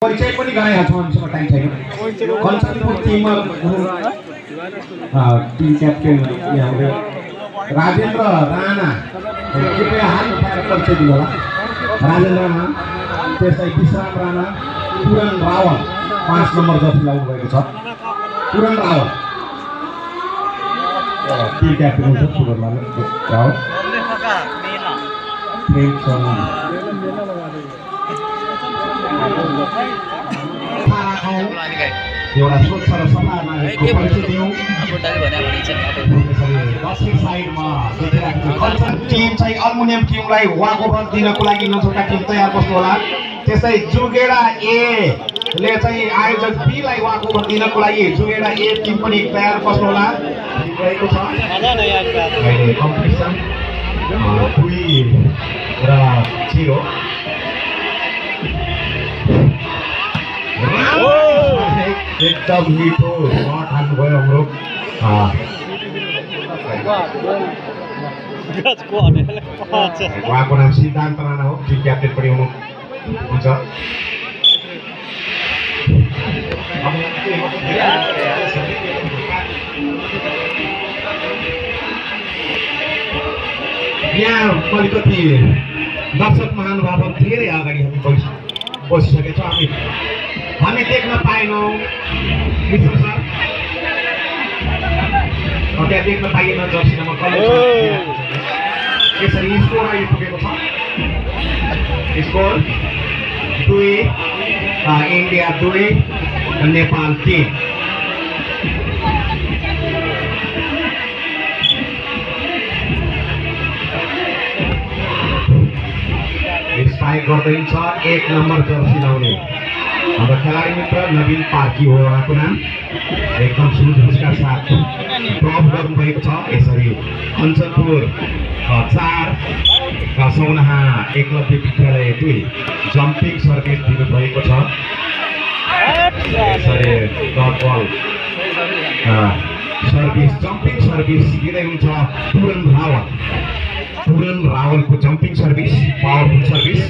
परिचय पनि गराइहाल्छौँ हामीसँग टाइम छैन कञ्चनपुर टिममा टिम क्याप्टेन राजेन्द्र राणा कृपया हात उठाएर परिचय दिनु होला राजेन्द्र राणा त्यसै विश्राम राणा पुरन रावल 5 नम्बर जर्सी लाउनु भएको छ पुरन रावल टिम क्याप्टेन हुन्छ पुरन रावल एउटा स्वच्छ र सफा नागरिकको परिचय दिउँ टिम चाहिँ अल्मुनियम टिमलाई वाक ओभर दिनको लागि नछोटा टिम तयार बस्नु होला त्यसै जुगेडा ए ले चाहिँ आयोजक बी लाई वाक ओभर दिनको लागि जुगेडा ए टिम पनि तयार बस्नु होला रहेको छ अहिले कम्पिटिसन 2-0 एकदम मिठो शट हान्नुभयो हाम्रो उहाँको नाम सिद्धान्त राणा हो टिम क्याप्टेन पनि हुनुहुन्छ यहाँ अलिकति दर्शक महानुभाव धेरै अगाडि हामी बसिसकेका छौँ हामी देख्न पाएनौँ मित्र सर त्यहाँ देख्न पाइएन जर्सी नम्बर यसरी स्कोर अहिले पुगेको छ स्कोर 2 इन्डिया 2 नेपाल 3 स्ट्राइक गर्दैछ 1 नम्बर जर्सी लाउने हाम्रो खेलाडी मित्र नवीन पार्की हो उहाँको नाम एकदम सुझबुझका साथ ड्रप गर्नुभएको छ यसरी कञ्चनपुर 4 सौनाहा एकलव्य विद्यालय 2 जम्पिङ सर्भिस दिनुभएको छ यसरी डट बल सर्भिस जम्पिङ सर्भिस दिँदै हुन्छ पुरन रावलको जम्पिङ सर्भिस पावरफुल सर्भिस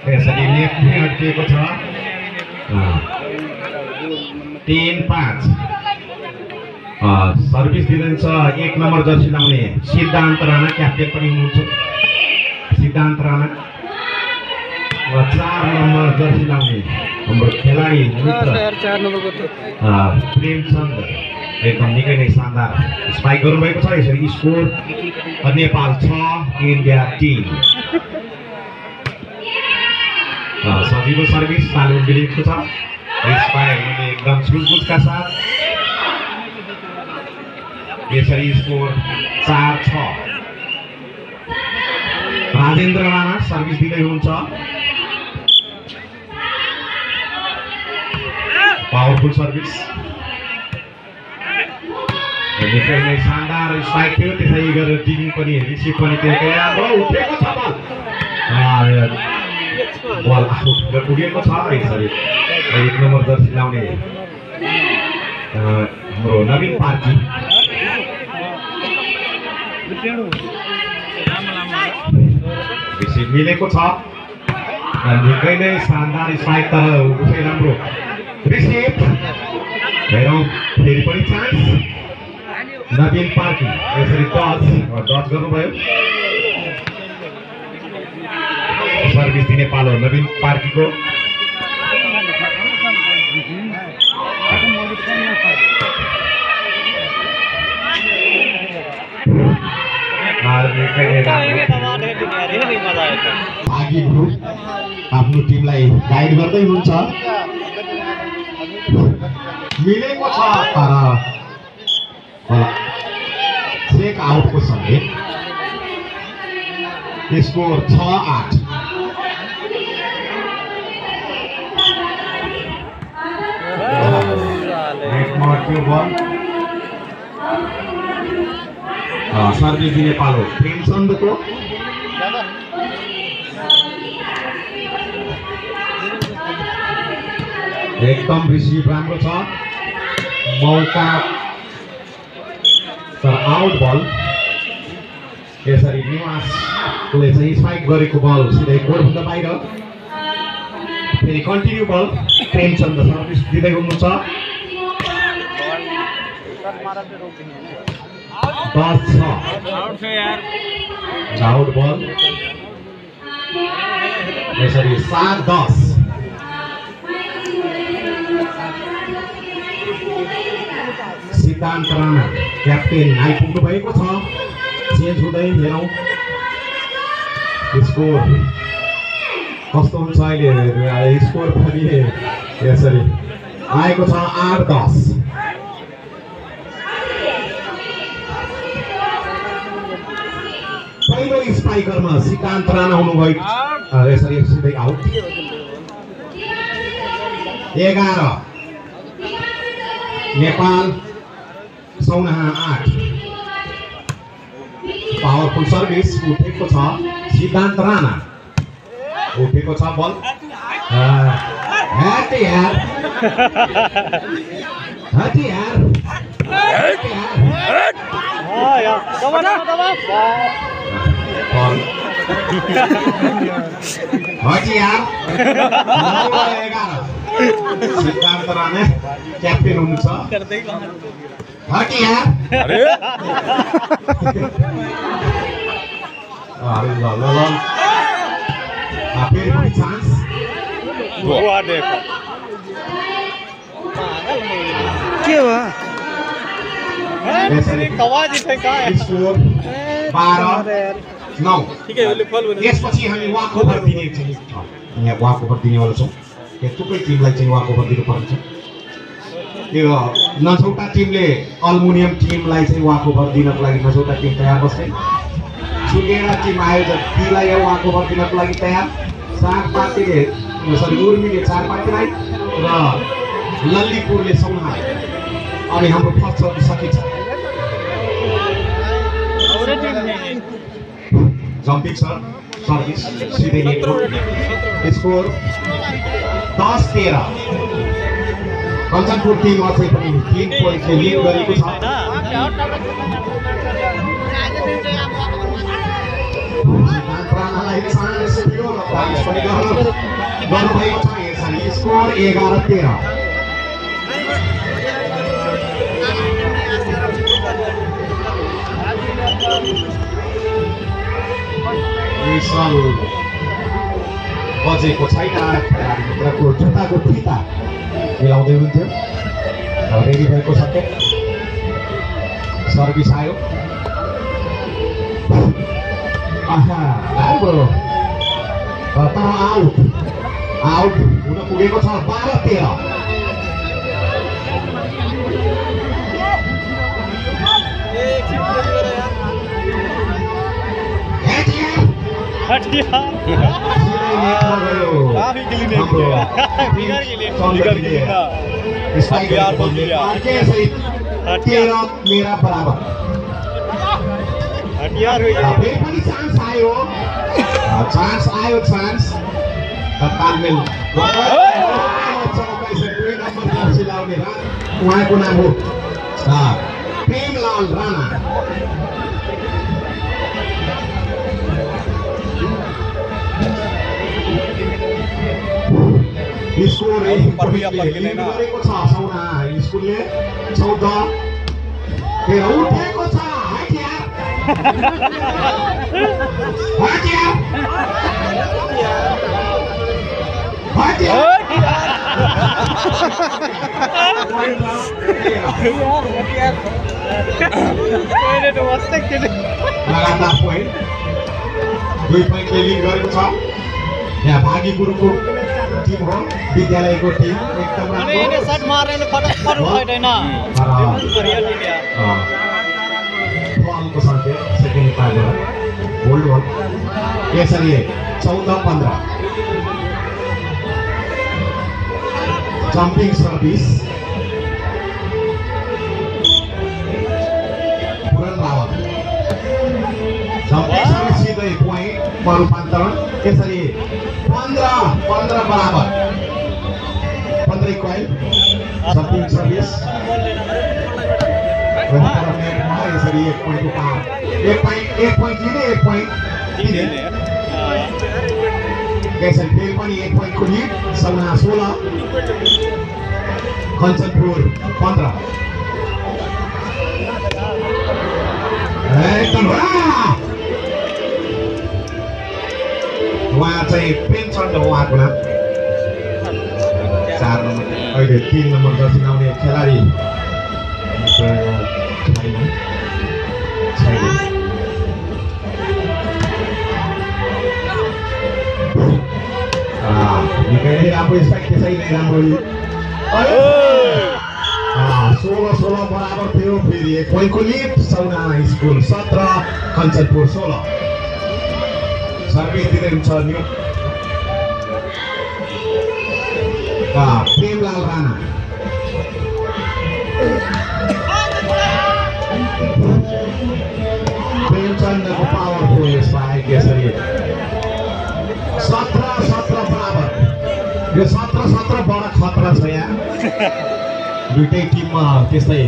यसरी लेफ्टमै अड्किएको छ 3-5 सर्भिस दिँदैछ 1 नम्बर जर्सी लाउने सिद्धान्त राणा क्याप्टेन पनि हुनुहुन्छ सिद्धान्त राणा 4 नम्बर जर्सी लाउने हाम्रो खेलाडी मित्र प्रेमचन्द एकदम निकै नै शानदार स्पाइक गर्नुभएको छ यसरी स्कोर नेपाल 6 इन्डिया 3 सजिलो सर्भिस चालु मिलेको छ स्पाइक एकदम सुझबुझका साथ यसरी स्कोर 4-6 राजेन्द्र राणा सर्भिस दिँदै हुनुहुन्छ पावरफुल सर्भिस निकै नै शानदार स्ट्राइक थियो त्यसै गरेर टिम पनि रिसिभ पनि त्यो राम्रो उठेको छ बल आउट पुगेको छ यसरी 1 नम्बर जर्सी लाउने हाम्रो नवीन पार्की रिसिभ मिलेको छ निकै नै शानदार स्ट्राइक त उठे राम्रो रिसिभ हेरौँ फेरि पनि चान्स नवीन पार्की यसरी डच गर्नुभयो सर्भिस दिने पालो नवीन पार्कीको भागी ग्रुप आफ्नो टिमलाई गाइड गर्दै हुन्छ मिलेको छ तर चेक आउटको सङ्केत स्कोर 6-8 सर्भिस दिने पालो प्रेमचन्दको एकदम रिसिभ राम्रो छ मौका तर आउट बल यसरी निवासले चाहिँ स्पाइक गरेको बल सिधै कोर्टभन्दा बाहिर फेरि कन्टिन्यू बल प्रेमचन्द सर्भिस दिँदै हुनुहुन्छ 10-6 आउट बल यसरी 7-10 सिद्धान्त राणा क्याप्टेन आइपुग्नु भएको छ चेन्ज हुँदै हेरौँ स्कोर कस्तो हुन्छ अहिले स्कोर पनि यसरी आएको छ 8-10 पहिलो स्पाइकरमा सिद्धान्त राणा हुनुभएको यसरी सिधै आउट 11 नेपाल 8 पावरफुल सर्भिस उठेको छ सिद्धान्त राणा उठेको छ बल सिद्धान्त राणा क्याप्टेन हुनुहुन्छ फेरि पनि चान्स के हो स्कोर 12-9 यसपछि हामी वाक ओभर दिने यहाँ वाक ओभर दिनेवाला छौँ थुप्रै टिमलाई चाहिँ वाक ओभर दिनुपर्छ यो नछौटा टिमले अल्मुनियम टिमलाई चाहिँ वाक ओभर दिनको लागि नछौटा टिम तयार बस्ने सुगेरा टिम आयोजक तीलाई वाक ओभर दिनको लागि तयार 7 पार्टीले उर्मीले 4 पार्टीलाई र लल्लीपुरले सौनालाई अनि हाम्रो फर्स्ट सकिन्छ जम्पिङ सर्भिस सिधै स्कोर 10-13 कञ्चनपुर टिम अझै पनि 3 पोइन्टले लिड गरेको छ गर्नुभएको छ यसरी स्कोर 11-13 बजेको छैन खेलाडीको जुत्ताको फिता मिलाउँदै हुन्थ्यो रेडी भएको छ सर्भिस आयो राम्रो तर आउट हुन पुगेको छ 12-13 मेरा बराबर चांस आयो तालमेल उहाँको नाम हो प्रेमलाल राणा स्कोर त्यो उठेको छ हटियार हटियार लगातार पोइन्ट 2 पोइन्टले लिड गरेको छ यहाँ भागी गुरुको टिम हो विद्यालयको टिम एकदम राम्रो शट मारेर फटाफट उठाइदैन बलको सङ्ख्या सेकेन्ड पार्टबाट होल्ड बल यसरी 14-15 jumping service Puran Rawat jumping service सिधै पोइन्टमा रूपान्तरण यसरी 15 बराबर 15 कोइल जम्पिङ सर्भिस यसरी 1 पोइन्टको पार 1 पोइन्ट लिने 1 पोइन्ट दिने यसरी फेरि पनि 1 पोइन्टको लिड सौना 16 कञ्चनपुर 15 एकदम उहाँ चाहिँ प्रेमचन्द हो उहाँको नाम 4 नम्बर अहिले 3 नम्बर जर्सी लाउने खेलाडी निकै नै राम्रो स्ट्राइक त्यसै नै राम्रो 16 बराबर थियो फेरि 1 पोइन्टको लिड सौना स्कुल 17 कञ्चनपुर 16 सर्भिस दिँदै हुन्छ न्यू प्रेमलाल राणा प्रेमचन्दको पावरफुल स्ट्राइक यसरी 17 बराबर यो 17 बडा खतरा छ यहाँ दुईटै टिममा त्यस्तै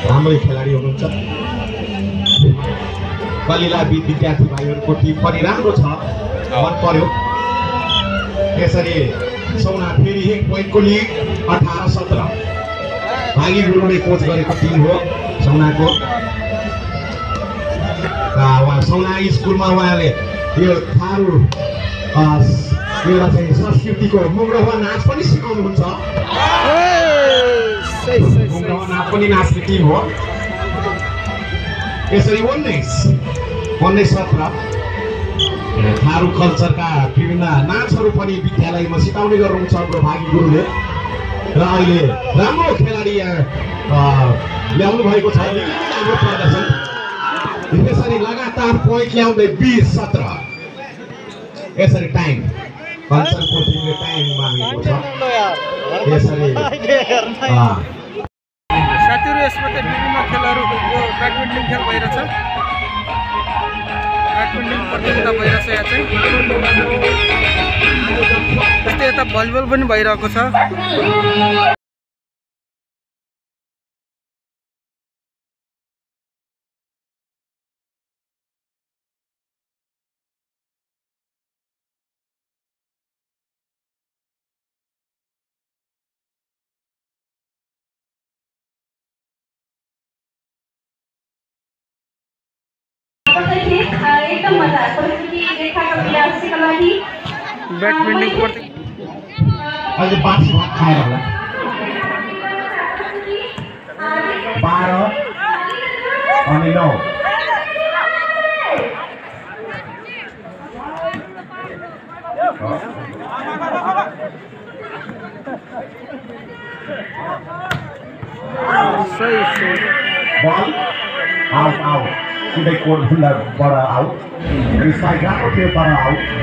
राम्रै खेलाडी हुनुहुन्छ कलिला विद्यार्थी भाइहरूको टिम पनि राम्रो छ मन पर्यो यसरी सौना फेरि 1 पोइन्टको लिड 18-17 भागी गुरुले कोच गरेको टिम हो सौनाको सौना स्कुलमा उहाँले यो थारू एउटा चाहिँ संस्कृतिको मुग्रवा नाच पनि सिकाउनुहुन्छ मुग्रवा नाच पनि नाच्ने टिम हो यसरी 19-17 थारू कल्चरका विभिन्न नाचहरू पनि विद्यालयमा सिकाउने गर्नुहुन्छ हाम्रो भागी गुरुले र अहिले राम्रो खेलाडी ल्याउनु भएको छ राम्रो प्रदर्शन यसरी लगातार पोइन्ट ल्याउँदै 20-17 यसरी टाइम कञ्चनको टिमले टाइम मागेको छ यसरी साथीहरु यसमा चाहिँ विभिन्न खेलहरू यो ब्याडमिन्टन खेल भइरहेछ ब्याडमिन्टन प्रतियोगिता भइरहेछ यहाँ चाहिँ त्यस्तै यता भलिबल पनि भइरहेको छ एकदम मजा परिस्थिति रेखाका विकासका लागि ब्याडमिन्टन अहिले बासी भात खाएर होला 12 अनि 9 सही बल आउट सिधै कोर्टभन्दा बडा आउट स्ट्राइक राम्रो थियो तर आउट